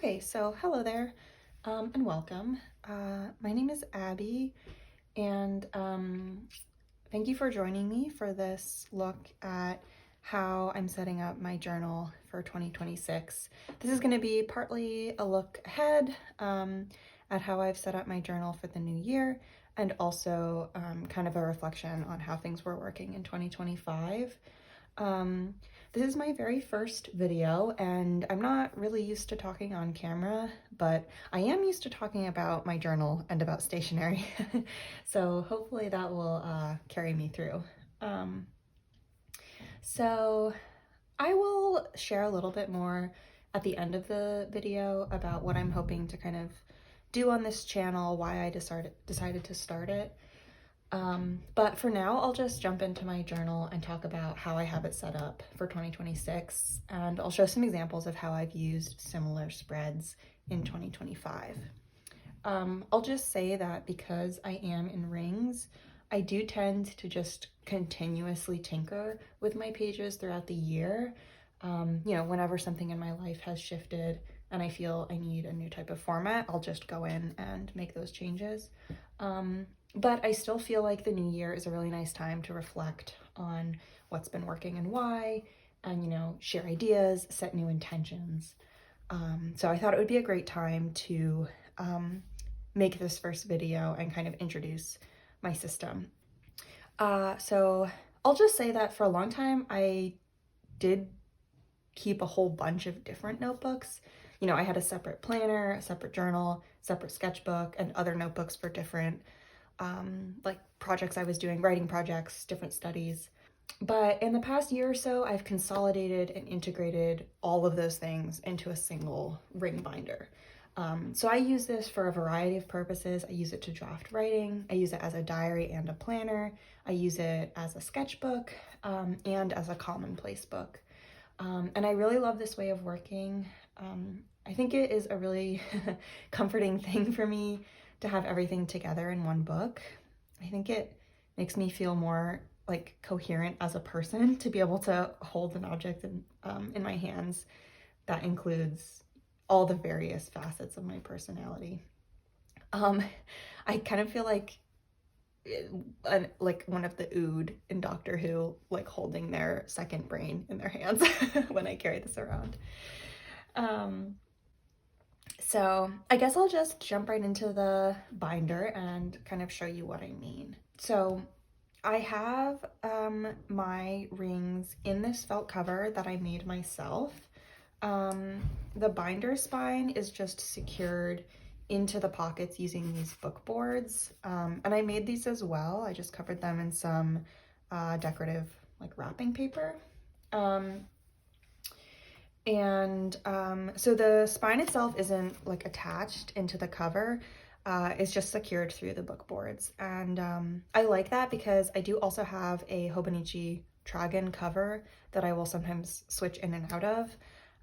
Okay, so hello there, and welcome. My name is Abby, and thank you for joining me for this look at how I'm setting up my journal for 2026. This is going to be partly a look ahead at how I've set up my journal for the new year, and also kind of a reflection on how things were working in 2025. This is my very first video, and I'm not really used to talking on camera, but I am used to talking about my journal and about stationery. So hopefully that will carry me through. Um, so I will share a little bit more at the end of the video about what I'm hoping to kind of do on this channel, why I decided to start it. But for now, I'll just jump into my journal and talk about how I have it set up for 2026, and I'll show some examples of how I've used similar spreads in 2025. I'll just say that because I am in rings, I do tend to just continuously tinker with my pages throughout the year. Whenever something in my life has shifted and I feel I need a new type of format, I'll just go in and make those changes. But I still feel like the new year is a really nice time to reflect on what's been working and why, and, share ideas, set new intentions. So I thought it would be a great time to make this first video and kind of introduce my system. So I'll just say that for a long time, I did keep a whole bunch of different notebooks. I had a separate planner, a separate journal, separate sketchbook, and other notebooks for different like projects I was doing, writing projects, different studies. But in the past year or so, I've consolidated and integrated all of those things into a single ring binder. So I use this for a variety of purposes. I use it to draft writing. I use it as a diary and a planner. I use it as a sketchbook and as a commonplace book. And I really love this way of working. I think it is a really comforting thing for me to have everything together in one book. I think it makes me feel more like coherent as a person to be able to hold an object in my hands that includes all the various facets of my personality. I kind of feel like one of the Ood in Doctor Who, like holding their second brain in their hands when I carry this around. So I guess I'll just jump right into the binder and kind of show you what I mean. So I have my rings in this felt cover that I made myself. The binder spine is just secured into the pockets using these book boards. And I made these as well. I just covered them in some decorative like wrapping paper. So the spine itself isn't like attached into the cover. It's just secured through the book boards. And I like that because I do also have a Hobonichi Tragan cover that I will sometimes switch in and out of.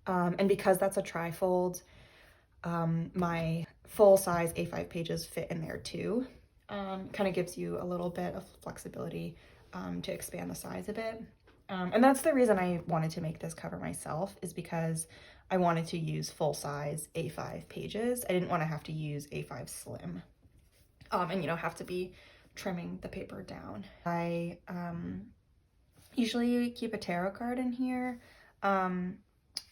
And because that's a trifold, my full-size A5 pages fit in there too. Kind of gives you a little bit of flexibility to expand the size a bit. And that's the reason I wanted to make this cover myself, is because I wanted to use full-size A5 pages. I didn't want to have to use A5 slim and, have to be trimming the paper down. I usually keep a tarot card in here.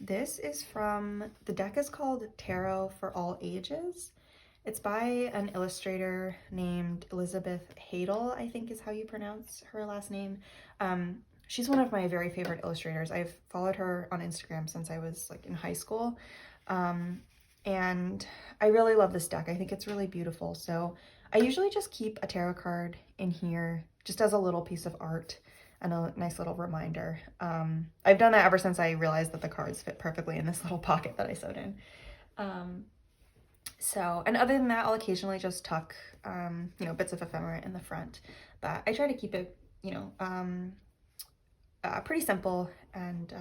This is the deck is called Tarot for All Ages. It's by an illustrator named Elizabeth Hadel, I think is how you pronounce her last name. She's one of my very favorite illustrators. I've followed her on Instagram since I was like in high school. And I really love this deck. I think it's really beautiful. So I usually just keep a tarot card in here just as a little piece of art and a nice little reminder. I've done that ever since I realized that the cards fit perfectly in this little pocket that I sewed in. And other than that, I'll occasionally just tuck, bits of ephemera in the front, but I try to keep it, pretty simple. And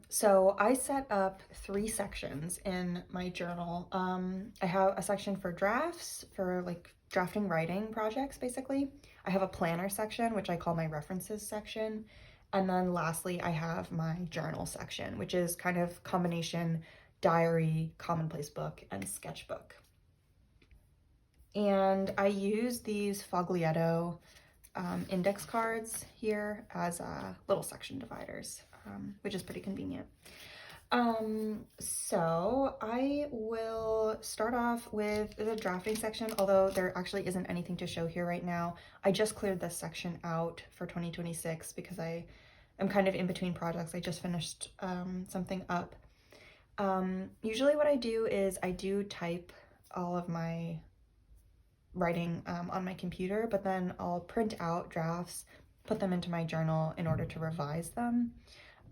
so I set up 3 sections in my journal. I have a section for drafts, for like drafting writing projects, basically. I have a planner section, which I call my references section. And then lastly, I have my journal section, which is kind of combination diary, commonplace book, and sketchbook. And I use these Foglietto index cards here as little section dividers, which is pretty convenient. So I will start off with the drafting section, although there actually isn't anything to show here right now. I just cleared this section out for 2026 because I am kind of in between projects. I just finished something up. Usually what I do is I do type all of my writing on my computer, but then I'll print out drafts, put them into my journal in order to revise them.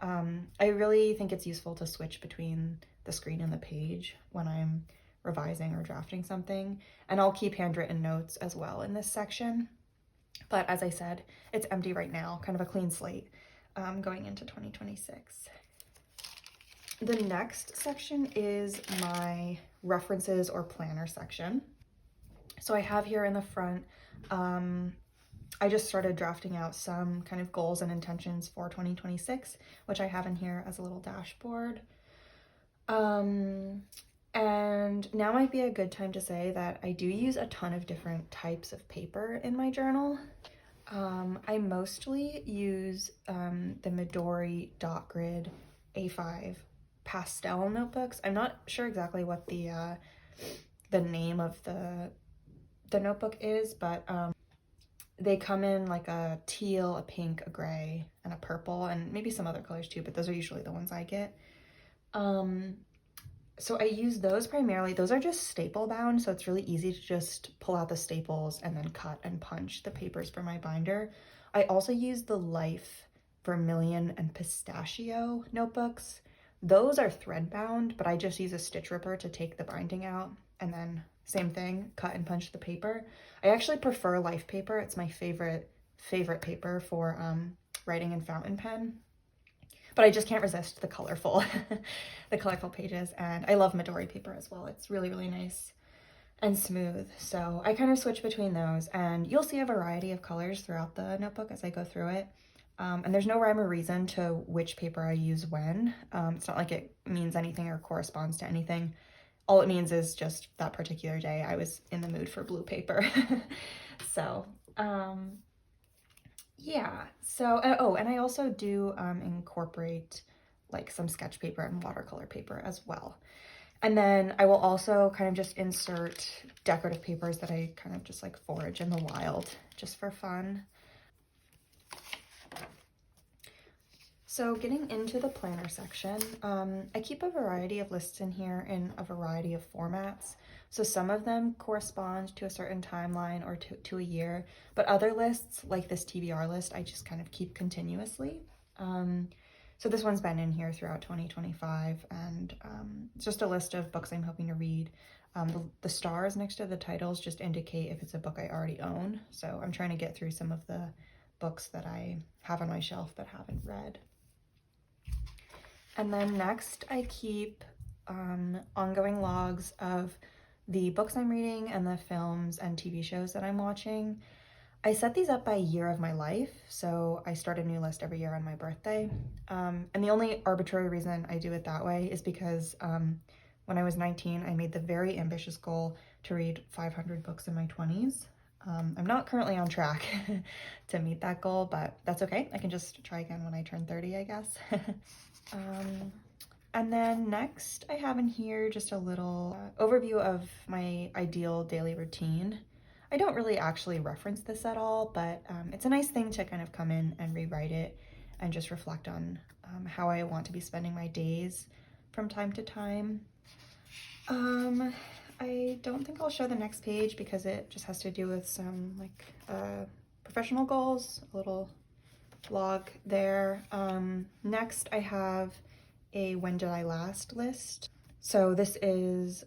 I really think it's useful to switch between the screen and the page when I'm revising or drafting something, and I'll keep handwritten notes as well in this section. But as I said, it's empty right now, kind of a clean slate going into 2026. The next section is my references or planner section. So I have here in the front, I just started drafting out some kind of goals and intentions for 2026, which I have in here as a little dashboard. And now might be a good time to say that I do use a ton of different types of paper in my journal. I mostly use the Midori Dot Grid A5 pastel notebooks. I'm not sure exactly what the name of the notebook is, but they come in like a teal, a pink, a gray, and a purple, and maybe some other colors too, but those are usually the ones I get. So I use those primarily. Those are just staple bound, so it's really easy to just pull out the staples and then cut and punch the papers for my binder. I also use the Life Vermilion and Pistachio notebooks. Those are thread bound, but I just use a stitch ripper to take the binding out, and then same thing, cut and punch the paper. I actually prefer Life paper. It's my favorite paper for writing in fountain pen. But I just can't resist the colorful pages, and I love Midori paper as well. It's really, really nice and smooth. So I kind of switch between those, and you'll see a variety of colors throughout the notebook as I go through it. And there's no rhyme or reason to which paper I use when. It's not like it means anything or corresponds to anything. All it means is just that particular day I was in the mood for blue paper. So, yeah. So, oh, and I also do incorporate like some sketch paper and watercolor paper as well. And then I will also kind of just insert decorative papers that I kind of just like forage in the wild just for fun. So getting into the planner section, I keep a variety of lists in here in a variety of formats. So some of them correspond to a certain timeline or to a year, but other lists, like this TBR list, I just kind of keep continuously. So this one's been in here throughout 2025, and it's just a list of books I'm hoping to read. The stars next to the titles just indicate if it's a book I already own. So I'm trying to get through some of the books that I have on my shelf but haven't read. And then next I keep ongoing logs of the books I'm reading and the films and TV shows that I'm watching. I set these up by year of my life, so I start a new list every year on my birthday. And the only arbitrary reason I do it that way is because when I was 19, I made the very ambitious goal to read 500 books in my 20s. I'm not currently on track to meet that goal, but that's okay. I can just try again when I turn 30, I guess. And then next I have in here just a little overview of my ideal daily routine. I don't really actually reference this at all, but it's a nice thing to kind of come in and rewrite it and just reflect on how I want to be spending my days from time to time. I don't think I'll show the next page because it just has to do with some like professional goals, a little blog there. Next I have a when did I last list. So this is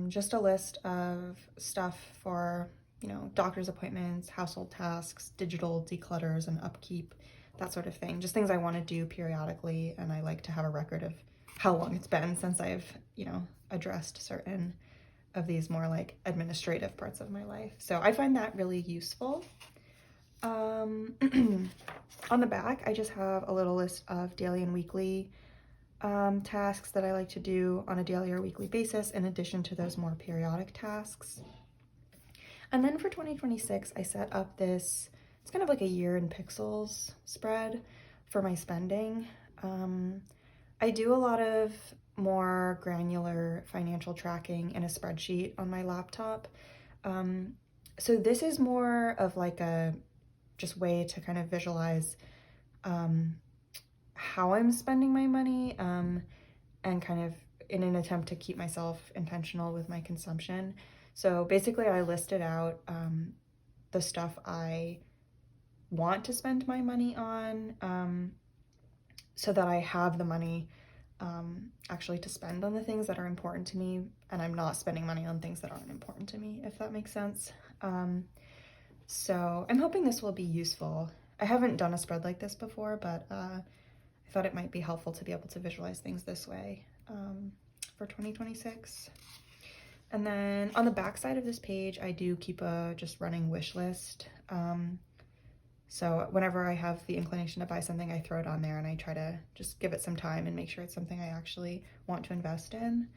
just a list of stuff for, you know, doctor's appointments, household tasks, digital declutters and upkeep, that sort of thing. Just things I want to do periodically, and I like to have a record of how long it's been since I've, you know, addressed certain of these more like administrative parts of my life. So I find that really useful. On the back, I just have a little list of daily and weekly tasks that I like to do on a daily or weekly basis in addition to those more periodic tasks. And then for 2026, I set up this, it's kind of like a year in pixels spread for my spending. I do a lot of more granular financial tracking in a spreadsheet on my laptop. So this is more of like a just way to kind of visualize how I'm spending my money and kind of in an attempt to keep myself intentional with my consumption. So basically I listed out the stuff I want to spend my money on so that I have the money actually to spend on the things that are important to me, and I'm not spending money on things that aren't important to me, if that makes sense. So I'm hoping this will be useful. I haven't done a spread like this before, but I thought it might be helpful to be able to visualize things this way for 2026. And then on the back side of this page, I do keep a just running wish list. So whenever I have the inclination to buy something, I throw it on there and I try to just give it some time and make sure it's something I actually want to invest in.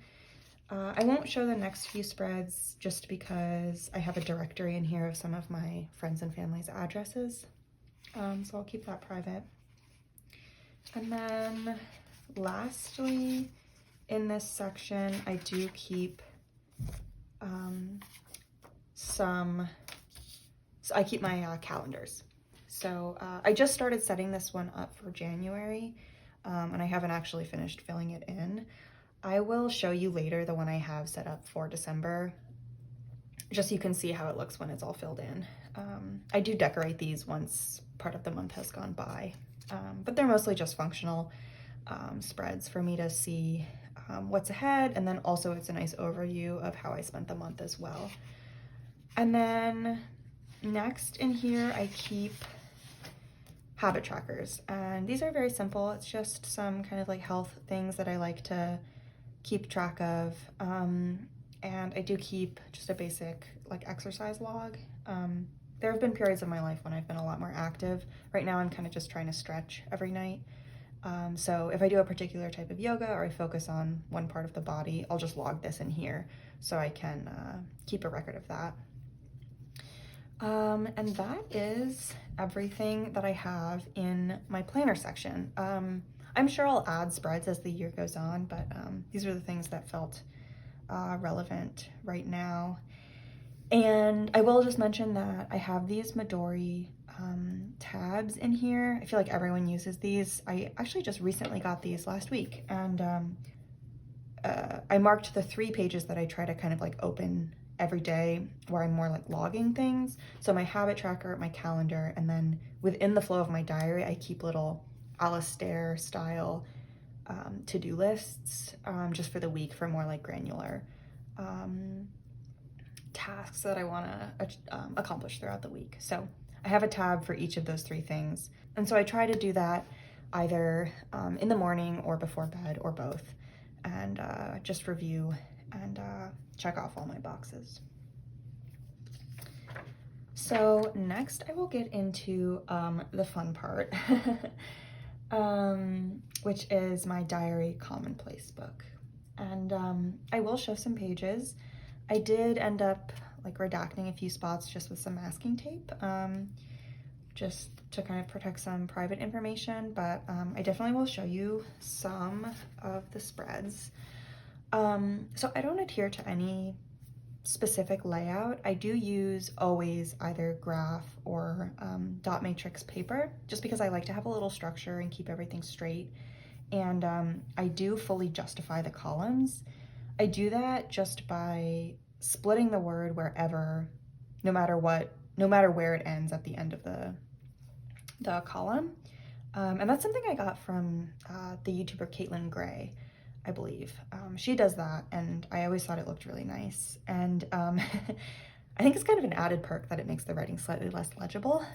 I won't show the next few spreads just because I have a directory in here of some of my friends and family's addresses. So I'll keep that private. And then lastly, in this section, I do keep I keep my calendars. So I just started setting this one up for January, and I haven't actually finished filling it in. I will show you later the one I have set up for December, just so you can see how it looks when it's all filled in. I do decorate these once part of the month has gone by, but they're mostly just functional spreads for me to see what's ahead, and then also it's a nice overview of how I spent the month as well. And then next in here, I keep habit trackers, and these are very simple. It's just some kind of like health things that I like to keep track of, and I do keep just a basic like exercise log. There have been periods of my life when I've been a lot more active. Right now I'm kind of just trying to stretch every night. So if I do a particular type of yoga or I focus on one part of the body, I'll just log this in here so I can keep a record of that. And that is everything that I have in my planner section. I'm sure I'll add spreads as the year goes on, but these are the things that felt relevant right now. And I will just mention that I have these Midori tabs in here. I feel like everyone uses these. I actually just recently got these last week, and I marked the 3 pages that I try to kind of like open every day where I'm more like logging things. So my habit tracker, my calendar, and then within the flow of my diary, I keep little Alistair style to-do lists just for the week for more like granular tasks that I want to accomplish throughout the week. So I have a tab for each of those 3 things. And so I try to do that either in the morning or before bed or both, and just review and check off all my boxes. So next I will get into the fun part, which is my diary commonplace book. And I will show some pages. I did end up like redacting a few spots just with some masking tape, just to kind of protect some private information, but I definitely will show you some of the spreads. So I don't adhere to any specific layout. I do use always either graph or dot matrix paper, just because I like to have a little structure and keep everything straight. And I do fully justify the columns. I do that just by splitting the word wherever, no matter where it ends at the end of the column. And that's something I got from the YouTuber Caitlin Gray, I believe. She does that, and I always thought it looked really nice. And I think it's kind of an added perk that it makes the writing slightly less legible,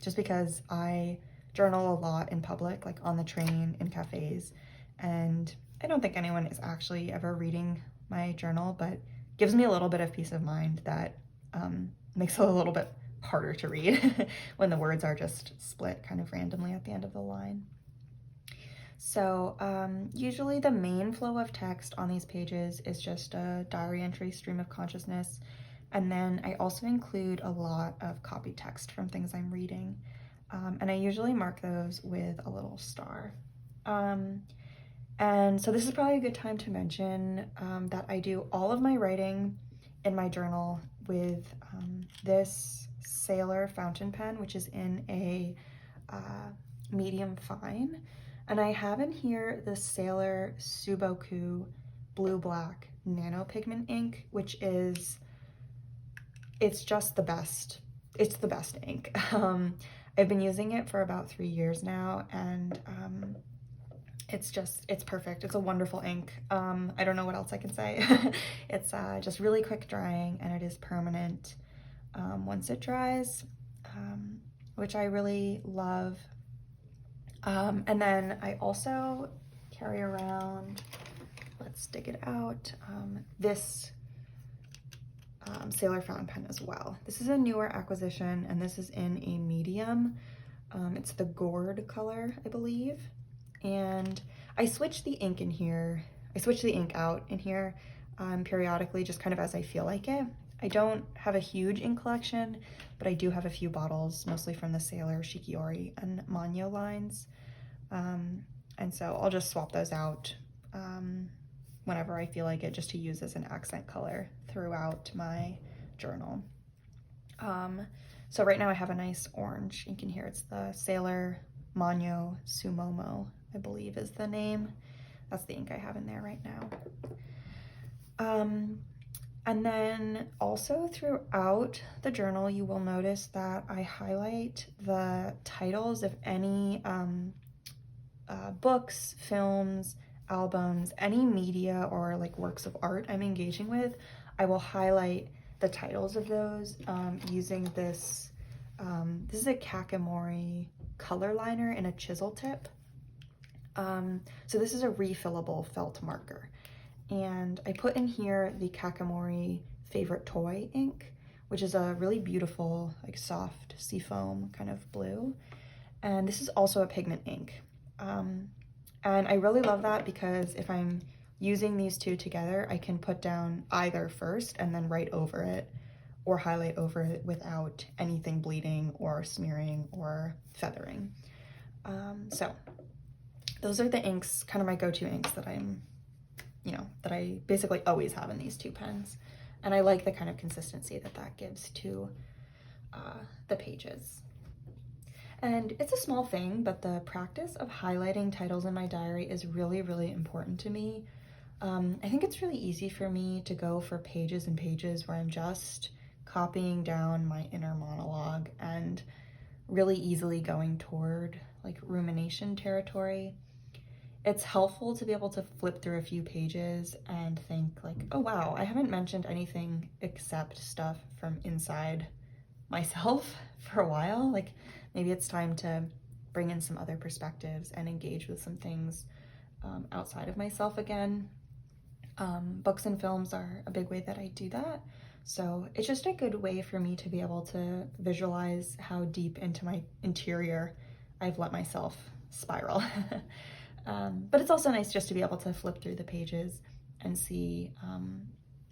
just because I journal a lot in public, like on the train, in cafes, and I don't think anyone is actually ever reading my journal, but gives me a little bit of peace of mind that makes it a little bit harder to read when the words are just split kind of randomly at the end of the line. So usually the main flow of text on these pages is just a diary entry stream of consciousness. And then I also include a lot of copy text from things I'm reading. And I usually mark those with a little star. And so this is probably a good time to mention that I do all of my writing in my journal with this Sailor fountain pen, which is in a medium fine. And I have in here the Sailor Suboku Blue Black Nano Pigment ink, which is, it's just the best. It's the best ink. I've been using it for about 3 years now, and it's perfect. It's a wonderful ink. I don't know what else I can say. It's just really quick drying, and it is permanent once it dries, which I really love. And then I also carry around, let's dig it out, this Sailor fountain pen as well. This is a newer acquisition, and this is in a medium. It's the gourd color, I believe. And I switch the ink in here. I switch the ink out in here periodically, just kind of as I feel like it. I don't have a huge ink collection, but I do have a few bottles, mostly from the Sailor, Shikiori, and Manyo lines. And so I'll just swap those out whenever I feel like it, just to use as an accent color throughout my journal. So right now I have a nice orange ink in here. It's the Sailor Manyo Sumomo, I believe is the name. That's the ink I have in there right now. And then also throughout the journal, you will notice that I highlight the titles of any books, films, albums, any media or like works of art I'm engaging with. I will highlight the titles of those using this. This is a Kakimori color liner in a chisel tip. So this is a refillable felt marker. And I put in here the Kakimori Favorite Toy ink, which is a really beautiful, like soft seafoam kind of blue. And this is also a pigment ink. And I really love that because if I'm using these two together, I can put down either first and then write over it, or highlight over it without anything bleeding or smearing or feathering. So those are the inks, kind of my go-to inks that that I basically always have in these two pens. And I like the kind of consistency that that gives to the pages. And it's a small thing, but the practice of highlighting titles in my diary is really, really important to me. I think it's really easy for me to go for pages and pages where I'm just copying down my inner monologue and really easily going toward like rumination territory. It's helpful to be able to flip through a few pages and think like, oh wow, I haven't mentioned anything except stuff from inside myself for a while. Like maybe it's time to bring in some other perspectives and engage with some things outside of myself again. Books and films are a big way that I do that. So it's just a good way for me to be able to visualize how deep into my interior I've let myself spiral. But it's also nice just to be able to flip through the pages and see,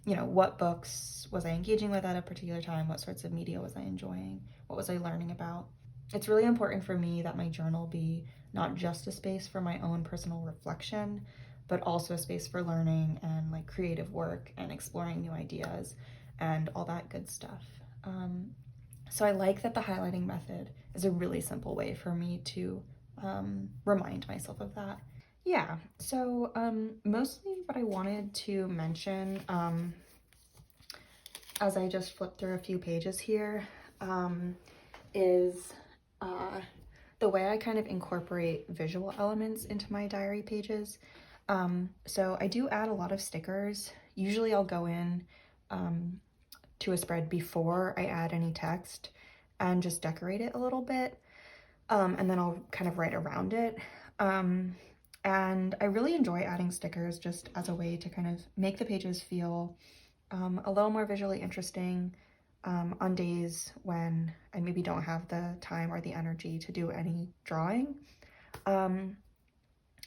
what books was I engaging with at a particular time? What sorts of media was I enjoying? What was I learning about? It's really important for me that my journal be not just a space for my own personal reflection, but also a space for learning and like creative work and exploring new ideas and all that good stuff. So I like that the highlighting method is a really simple way for me to remind myself of that. Yeah, so mostly what I wanted to mention as I just flipped through a few pages here is the way I kind of incorporate visual elements into my diary pages. So I do add a lot of stickers. Usually I'll go in to a spread before I add any text and just decorate it a little bit. And then I'll kind of write around it. And I really enjoy adding stickers just as a way to kind of make the pages feel a little more visually interesting on days when I maybe don't have the time or the energy to do any drawing.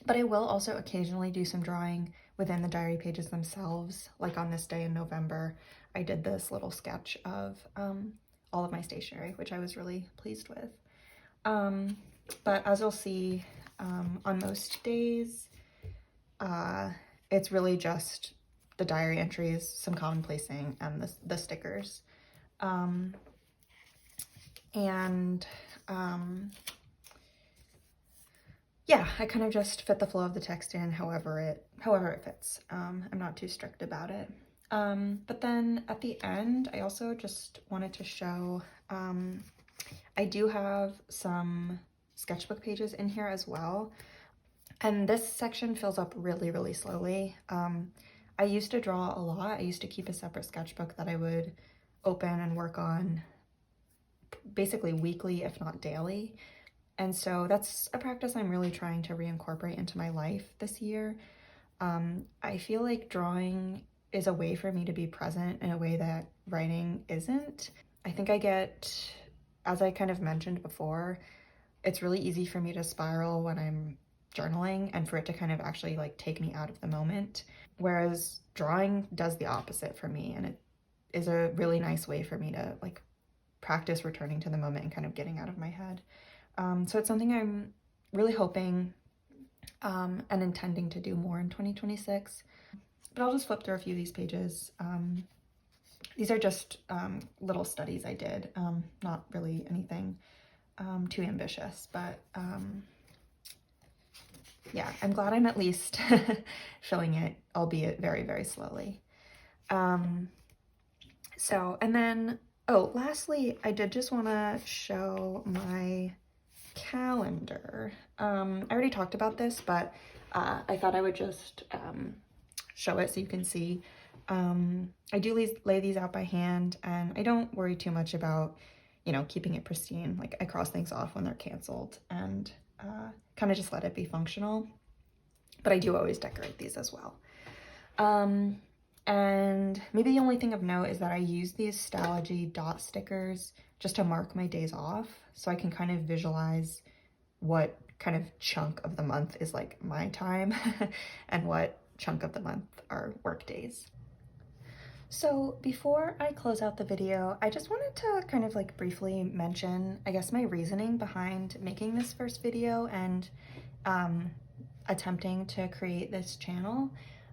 But I will also occasionally do some drawing within the diary pages themselves. Like on this day in November, I did this little sketch of all of my stationery, which I was really pleased with. But as you'll see, on most days, it's really just the diary entries, some commonplacing, and the stickers. Yeah, I kind of just fit the flow of the text in however it fits. I'm not too strict about it. But then at the end, I also just wanted to show, I do have some sketchbook pages in here as well. And this section fills up really, really slowly. I used to draw a lot. I used to keep a separate sketchbook that I would open and work on basically weekly, if not daily. And so that's a practice I'm really trying to reincorporate into my life this year. I feel like drawing is a way for me to be present in a way that writing isn't. I think I get, as I kind of mentioned before, it's really easy for me to spiral when I'm journaling and for it to kind of actually like take me out of the moment. Whereas drawing does the opposite for me, and it is a really nice way for me to like practice returning to the moment and kind of getting out of my head. So it's something I'm really hoping and intending to do more in 2026. But I'll just flip through a few of these pages. These are just little studies I did, not really anything too ambitious, but yeah, I'm glad I'm at least filling it, albeit very, very slowly. And then, lastly, I did just want to show my calendar. I already talked about this, but I thought I would just show it so you can see. I do lay these out by hand, and I don't worry too much about, keeping it pristine. Like I cross things off when they're canceled and kind of just let it be functional. But I do always decorate these as well. And maybe the only thing of note is that I use these Stalogy dot stickers just to mark my days off, so I can kind of visualize what kind of chunk of the month is like my time and what chunk of the month are work days. So before I close out the video, I just wanted to kind of like briefly mention, I guess, my reasoning behind making this first video and attempting to create this channel.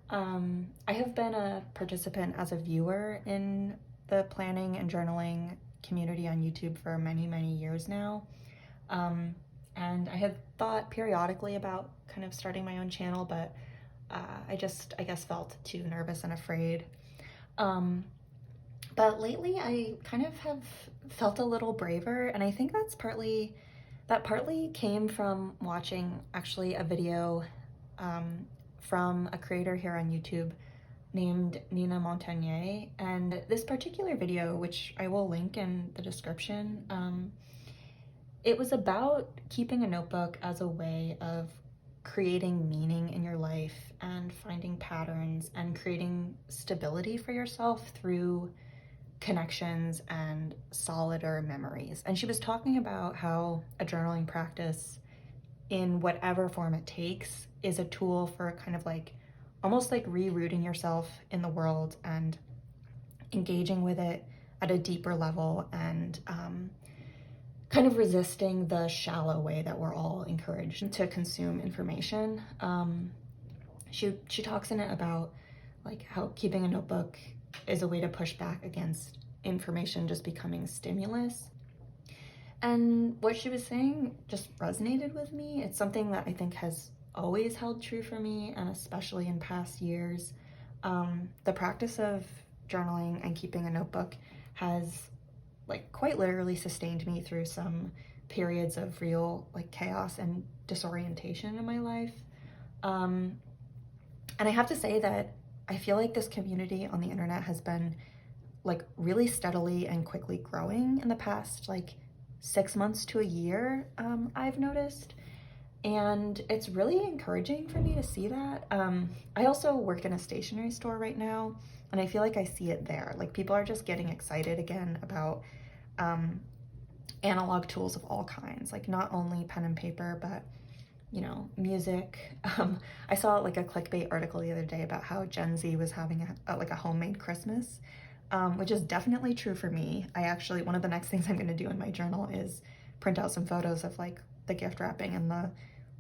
I have been a participant as a viewer in the planning and journaling community on YouTube for many, many years now. And I had thought periodically about kind of starting my own channel, but I guess felt too nervous and afraid. But lately I kind of have felt a little braver, and I think that partly came from watching actually a video from a creator here on YouTube named Nina Montagnier. And this particular video, which I will link in the description, it was about keeping a notebook as a way of creating meaning in your life and finding patterns and creating stability for yourself through connections and solider memories. And she was talking about how a journaling practice, in whatever form it takes, is a tool for kind of like almost like rerouting yourself in the world and engaging with it at a deeper level, and kind of resisting the shallow way that we're all encouraged to consume information. She talks in it about like how keeping a notebook is a way to push back against information just becoming stimulus. And what she was saying just resonated with me. It's something that I think has always held true for me, and especially in past years. The practice of journaling and keeping a notebook has like quite literally sustained me through some periods of real like chaos and disorientation in my life. And I have to say that I feel like this community on the internet has been like really steadily and quickly growing in the past like 6 months to a year, I've noticed. And it's really encouraging for me to see that. I also work in a stationery store right now, and I feel like I see it there. Like people are just getting excited again about analog tools of all kinds, like not only pen and paper, but you know, music. I saw like a clickbait article the other day about how Gen Z was having like a homemade Christmas, which is definitely true for me. I actually, one of the next things I'm going to do in my journal is print out some photos of like the gift wrapping and the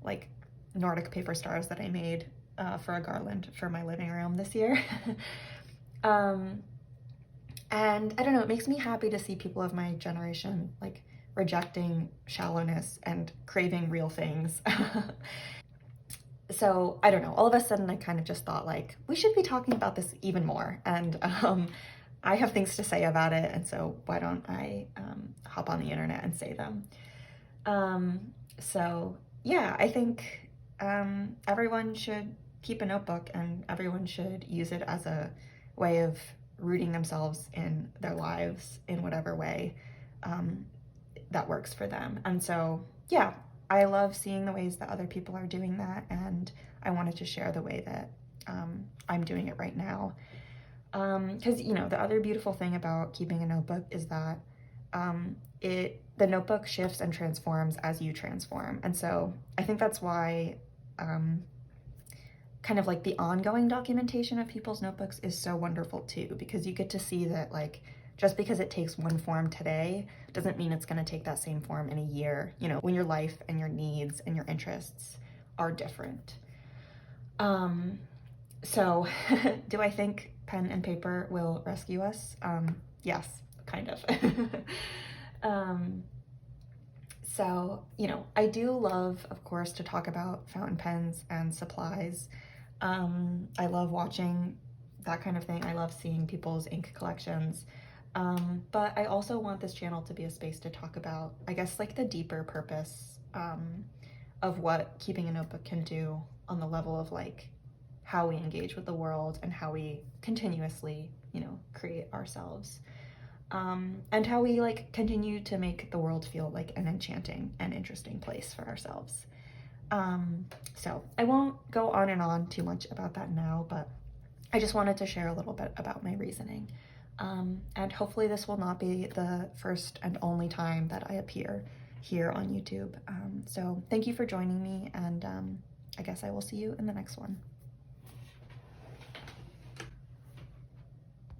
like Nordic paper stars that I made for a garland for my living room this year. And I don't know, it makes me happy to see people of my generation like rejecting shallowness and craving real things. So I don't know, all of a sudden I kind of just thought like, we should be talking about this even more. And I have things to say about it. And so why don't I hop on the internet and say them? So yeah, I think everyone should keep a notebook and everyone should use it as a way of rooting themselves in their lives in whatever way that works for them. And so, yeah, I love seeing the ways that other people are doing that, and I wanted to share the way that I'm doing it right now. Because, you know, the other beautiful thing about keeping a notebook is that the notebook shifts and transforms as you transform. And so I think that's why kind of like the ongoing documentation of people's notebooks is so wonderful too, because you get to see that like just because it takes one form today doesn't mean it's going to take that same form in a year, you know, when your life and your needs and your interests are different. So do I think pen and paper will rescue us? Yes, kind of. So, you know, I do love, of course, to talk about fountain pens and supplies. I love watching that kind of thing. I love seeing people's ink collections. But I also want this channel to be a space to talk about, I guess, like the deeper purpose of what keeping a notebook can do on the level of like how we engage with the world and how we continuously, you know, create ourselves. And how we like continue to make the world feel like an enchanting and interesting place for ourselves. So I won't go on and on too much about that now, but I just wanted to share a little bit about my reasoning. And hopefully this will not be the first and only time that I appear here on YouTube. So thank you for joining me, and I guess I will see you in the next one.